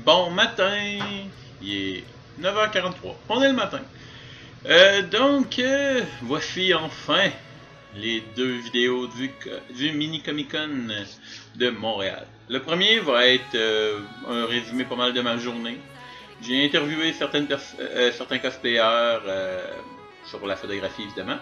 Bon matin, il est 9h43, on est le matin. Voici enfin les deux vidéos du Mini Comic Con de Montréal. Le premier va être un résumé pas mal de ma journée. J'ai interviewé certains cosplayers sur la photographie évidemment.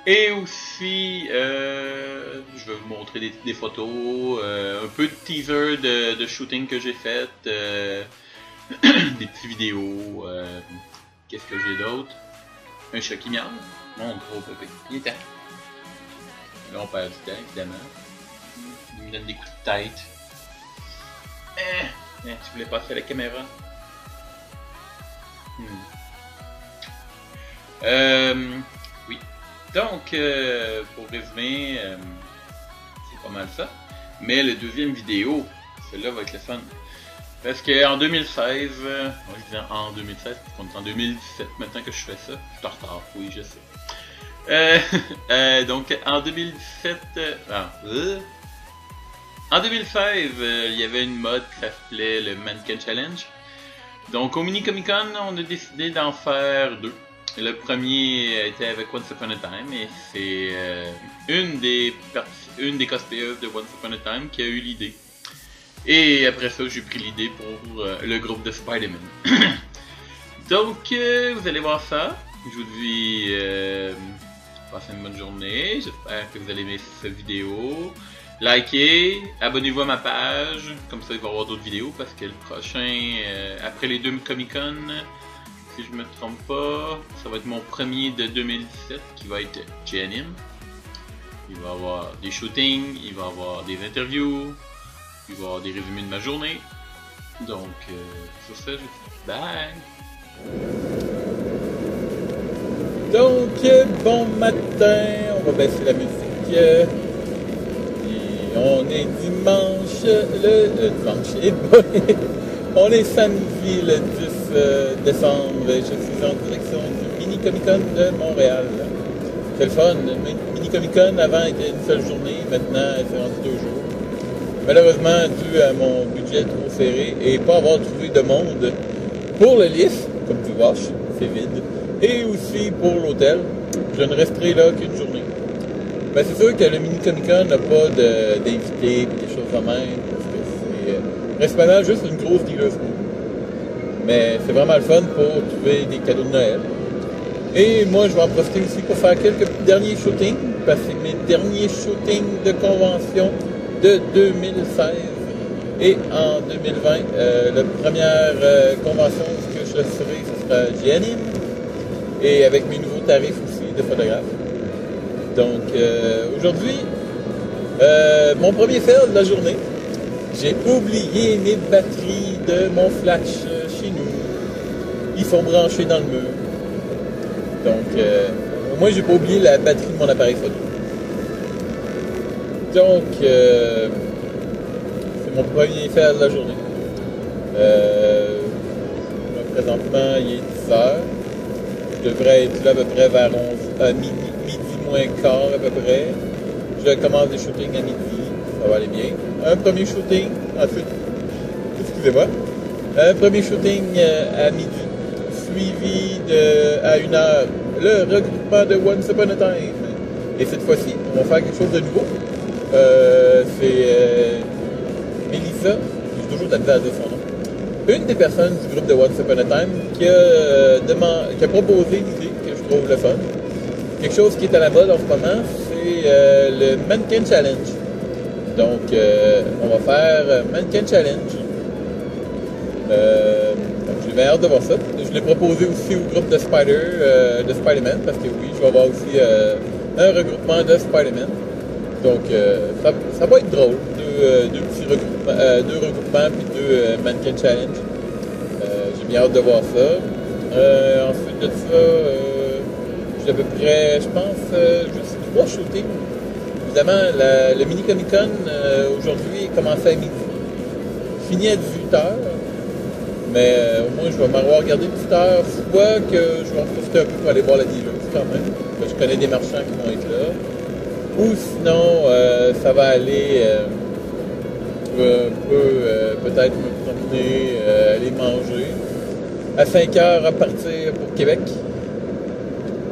Et aussi, je vais vous montrer des photos, un peu de teaser de shooting que j'ai fait, des petites vidéos, qu'est-ce que j'ai d'autre? Un chat qui miaule, mon gros bébé, il est temps. Là on perd du temps évidemment, il me donne des coups de tête. Tu voulais passer à la caméra? Oui. Donc, pour résumer, c'est pas mal ça. Mais la deuxième vidéo, celle-là va être le fun. Parce qu'en 2016, moi je disais en 2016, parce qu'on est en 2017 maintenant que je fais ça. Je suis en retard, oui, je sais. Donc, en 2017, en 2016, il y avait une mode qui s'appelait le Mannequin Challenge. Donc, au Mini Comic Con, on a décidé d'en faire deux. Le premier était avec Once Upon a Time et c'est une des cosplayers de Once Upon a Time qui a eu l'idée. Et après ça, j'ai pris l'idée pour le groupe de Spider-Man. Donc, vous allez voir ça. Je vous dis, passez une bonne journée. J'espère que vous allez aimer cette vidéo. Likez, abonnez-vous à ma page. Comme ça, il va y avoir d'autres vidéos parce que le prochain, après les deux Comic-Con, si je me trompe pas, ça va être mon premier de 2017 qui va être J-Anime. Il va y avoir des shootings, il va y avoir des interviews, il va y avoir des résumés de ma journée. Donc, sur ça, je dis bye! Donc, bon matin, on va baisser la musique. Et on est dimanche, on est samedi le 10 décembre, je suis en direction du Mini Comic Con de Montréal. C'est le fun, le Mini Comic Con avant était une seule journée, maintenant c'est rendu 2 jours. Malheureusement, dû à mon budget trop serré et pas avoir trouvé de monde pour le lift, comme tu vois, c'est vide, et aussi pour l'hôtel, je ne resterai là qu'une journée. Ben, c'est sûr que le Mini Comic Con n'a pas d'invités et des choses de même, parce que c'est principalement juste une grosse dealer's room. Mais c'est vraiment le fun pour trouver des cadeaux de Noël. Et moi, je vais en profiter aussi pour faire quelques derniers shootings, parce que c'est mes derniers shootings de convention de 2016. Et en 2020, la première convention que je serai, ce sera J-Anime, et avec mes nouveaux tarifs aussi de photographe. Donc, aujourd'hui, mon premier fail de la journée, j'ai oublié mes batteries de mon flash chez nous. Ils sont branchés dans le mur. Donc, au moins, j'ai pas oublié la batterie de mon appareil photo. Donc, c'est mon premier fail de la journée. Présentement, il est 10h. Je devrais être là à peu près vers midi moins quart à peu près. Je commence des shootings à midi, ça va aller bien. Un premier shooting, ensuite, excusez-moi, un premier shooting à midi, suivi à 1h, le regroupement de Once Upon a Time. Et cette fois-ci, on va faire quelque chose de nouveau. C'est Mélissa, j'ai toujours de la misère à dire son nom, une des personnes du groupe de Once Upon a Time qui a proposé l'idée que je trouve le fun. Quelque chose qui est à la mode en ce moment, c'est le Mannequin Challenge. Donc, on va faire Mannequin Challenge. J'ai bien hâte de voir ça. Je l'ai proposé aussi au groupe de Spider-Man, parce que oui, je vais avoir aussi un regroupement de Spider-Man. Donc, ça va être drôle. Deux regroupements puis deux Mannequin Challenge. J'ai bien hâte de voir ça. Ensuite de ça, à peu près, je pense, juste 3 shootings. Évidemment, le Mini Comic Con aujourd'hui commençait à midi. Fini à 18h. Mais au moins, je vais m'avoir regardé une petite heure. Soit que je vais en profiter un peu pour aller voir la dealer's quand même. Parce que je connais des marchands qui vont être là. Ou sinon, ça va aller un peu, peut-être me promener, aller manger. À 5 heures, à partir pour Québec.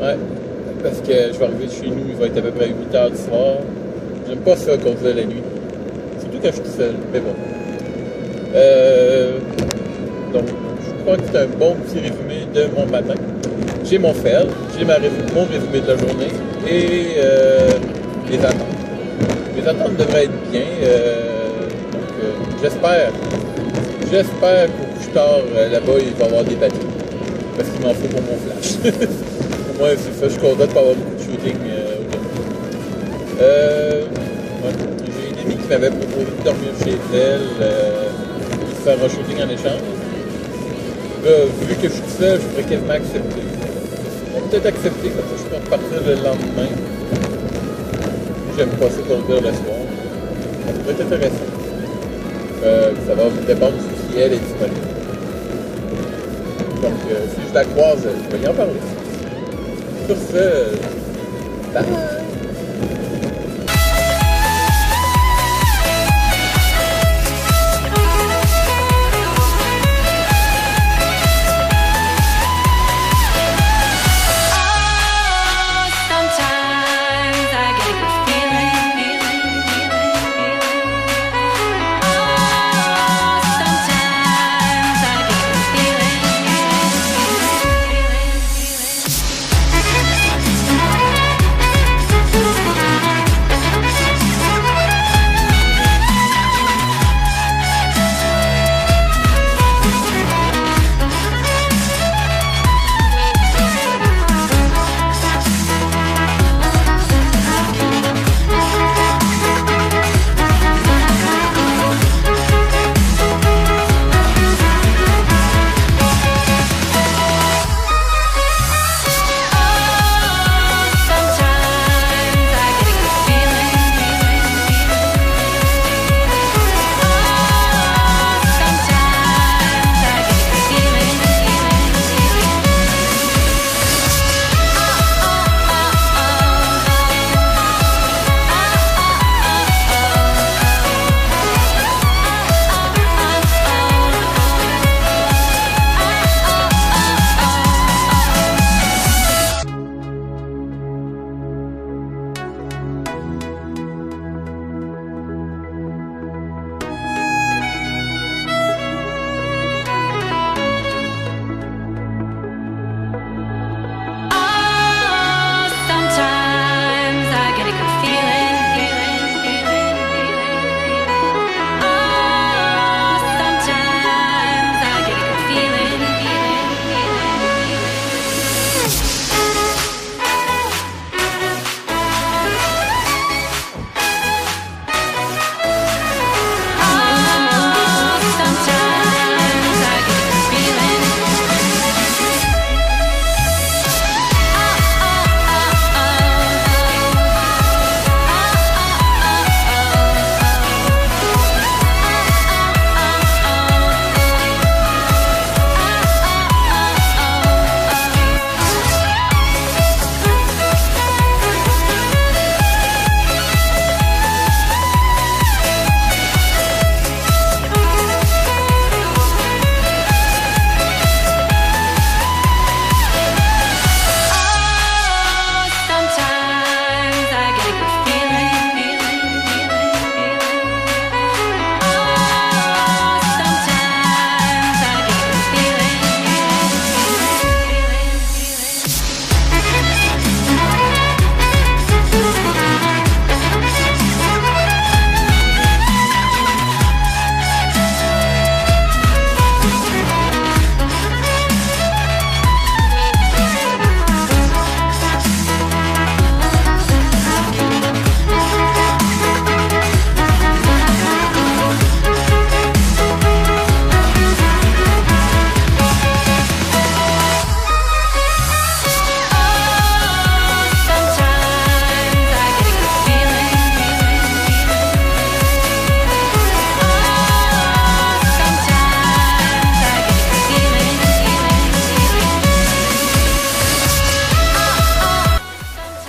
Ouais. Parce que je vais arriver chez nous, il va être à peu près 8 heures du soir. J'aime pas ça qu'on faisait la nuit. Surtout quand je suis tout seul, mais bon. Donc, je crois que c'est un bon petit résumé de mon matin. J'ai mon FEL, j'ai mon résumé de la journée et les attentes. Les attentes devraient être bien. Donc, j'espère qu'au couche-tard, là-bas, il va y avoir des batteries. Parce qu'il m'en faut pour mon flash. Au moins, c'est ça. Je suis content de ne pas avoir beaucoup de shooting aujourd'hui. Ouais. J'ai une amie qui m'avait proposé de dormir chez elle, de faire un shooting en échange. Là, vu que je suis tout seul, je pourrais quasiment accepter. On va peut-être accepter, comme ça je peux repartir le lendemain. J'aime pas ça conduire le soir. Ça pourrait être intéressant. Ça va dépendre si elle est disponible. Donc, si je la croise, je vais y en parler. Sur ce, bye!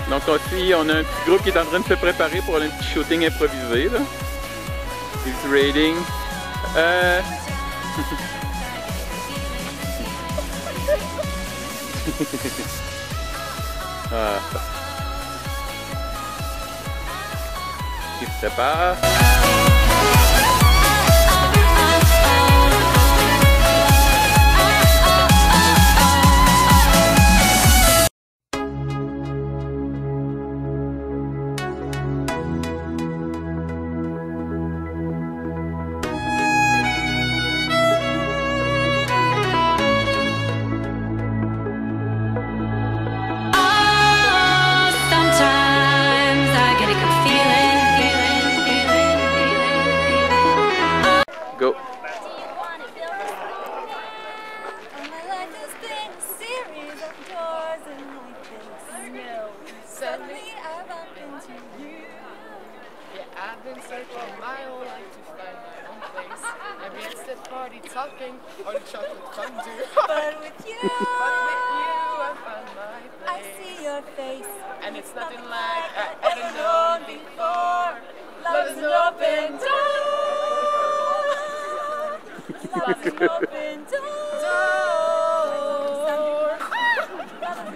Donc aussi, on a un petit groupe qui est en train de se préparer pour un petit shooting improvisé. Là. Des petits raidings. Ah. Qu'est-ce qui se passe? Go. I've been searching my whole life to find my own place. Maybe it's the party talking or the chocolate fondue. But with you, I found my place. I see your face. And it's nothing like I ever known before. Love is an open door. Love is an open door.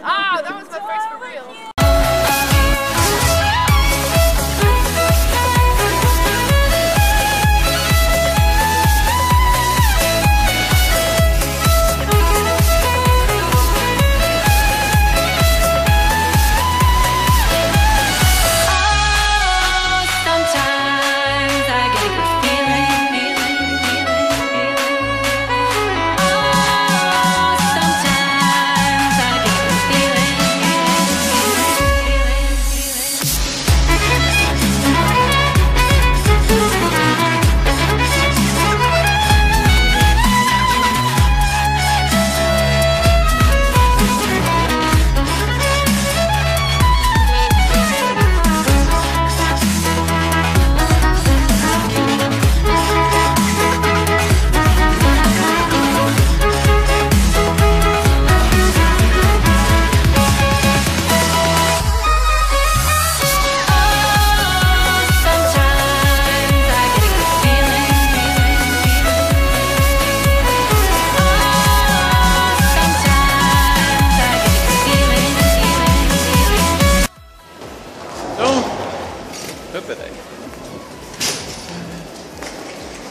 Ah, that was my face for real.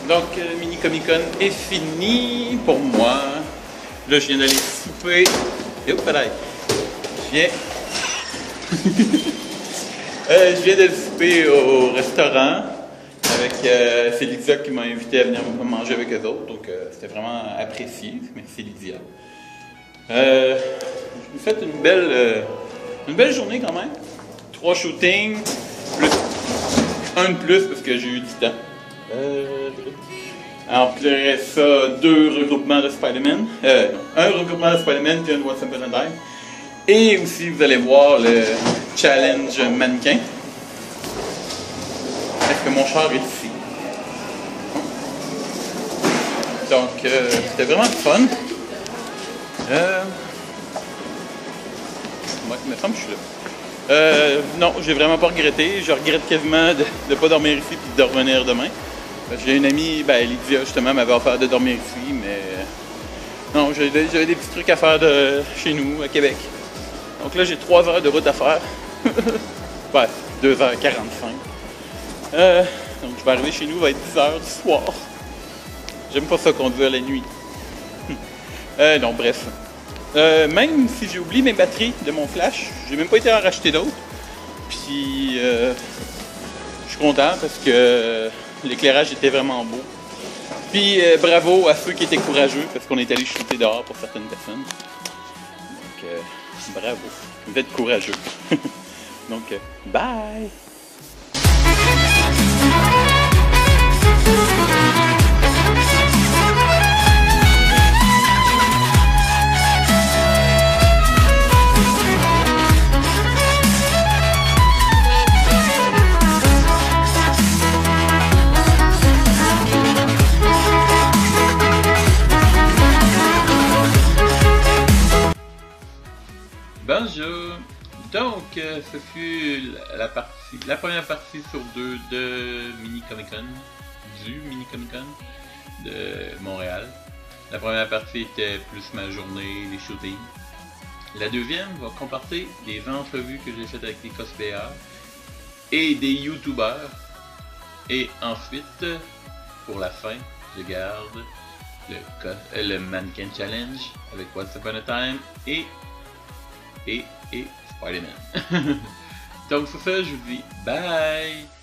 Donc, Mini Comic Con est fini pour moi. Là, je viens d'aller souper. Et hop là, je viens. Je viens d'aller souper au restaurant avec c'est Lydia qui m'a invité à venir manger avec eux autres. Donc, c'était vraiment apprécié. Merci Lydia. Je me fait une belle journée quand même. 3 shootings, plus un de plus parce que j'ai eu du temps. En plus de ça, 2 regroupements de Spider-Man. Non, un regroupement de Spider-Man puis un Once Upon a Time. Et aussi, vous allez voir le challenge mannequin. Est-ce que mon char est ici? Donc, c'était vraiment fun. Ouais, il me semble que je suis là. Non, j'ai vraiment pas regretté. Je regrette quasiment de ne pas dormir ici et de revenir demain. J'ai une amie, Lydia, justement, m'avait offert de dormir ici, mais non, j'avais des petits trucs à faire chez nous, à Québec. Donc là, j'ai 3 heures de route à faire. Ouais, 2h45. Donc je vais arriver chez nous, il va être 10h du soir. J'aime pas ça conduire la nuit. Non, bref. Même si j'ai oublié mes batteries de mon flash, j'ai même pas été en racheter d'autres. Puis je suis content parce que l'éclairage était vraiment beau. Puis bravo à ceux qui étaient courageux parce qu'on est allé shooter dehors pour certaines personnes. Donc bravo, vous êtes courageux. Donc bye! Bonjour! Donc, ce fut la première partie sur 2 de Mini Comic Con, du Mini Comic Con. de Montréal. La première partie était plus ma journée, les shootings. La deuxième va comporter des entrevues que j'ai faites avec des cosplayers et des youtubeurs. Et ensuite, pour la fin, je garde le Mannequin Challenge avec Once Upon a Time et Spider-Man. Donc sur ça, je vous dis bye!